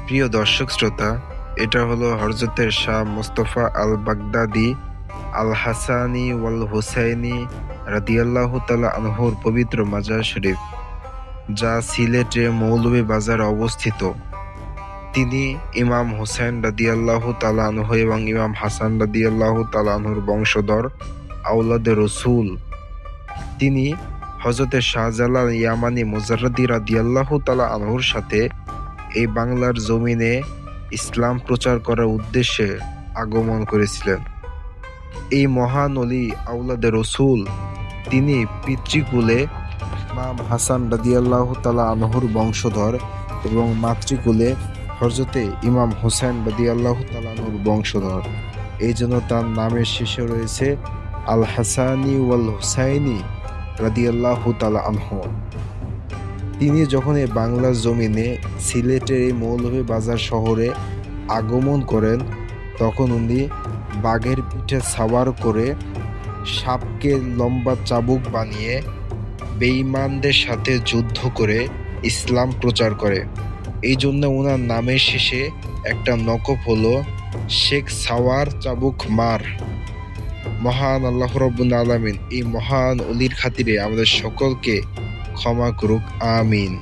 প্রিয় দর্শক শ্রোতা, এটা হলো হযরতের শাহ মুস্তাফা আল বাগদাদী আল হাসানি ওয়াল হুসাইনি রাদিয়াল্লাহু তাআলা আনহুর পবিত্র মাজার শরীফ, যা সিলেটে মৌলভীবাজারে অবস্থিত। তিনি ইমাম হুসাইন রাদিয়াল্লাহু তাআলা আনহু এবং ইমাম হাসান রাদিয়াল্লাহু তাআলা আনহুর বংশধর আওলাদে রসূল। তিনি হযরতে শাহজালাল ইয়ামানী মুজাররদি রাদিয়াল্লাহু তাআলা আনহুর সাথে এই বাংলার জমিনে ইসলাম প্রচার করার উদ্দেশ্যে আগমন করেছিলেন। এই মহান অলি আওলাদে রসূল, তিনি পিতৃকুলে ইমাম হাসান রাদিয়াল্লাহু তাআলা আনহুর বংশধর এবং মাতৃকুলে হযরতে ইমাম হুসাইন রাদিয়াল্লাহু তাআলা আনহুর বংশধর। এই জন্য তার নামের শেষে রয়েছে আল হাসানি ওয়াল হুসাইনি রাদিয়াল্লাহু তাআলা আনহু। তিনি যখন এই বাংলার জমিনে সিলেটের এই মৌলভীবাজার শহরে আগমন করেন, তখন উনি বাঘের পিঠে সাওয়ার করে সাপকে লম্বা চাবুক বানিয়ে বেঈমানদের সাথে যুদ্ধ করে ইসলাম প্রচার করে। এই জন্য ওনার নামের শেষে একটা নকব হলো শেখ সাওয়ার চাবুক মার। মহান আল্লাহ রাব্বুল আলামিন এই মহান অলির খাতিরে আমাদের সকলকে ক্ষমা করুক, আমিন।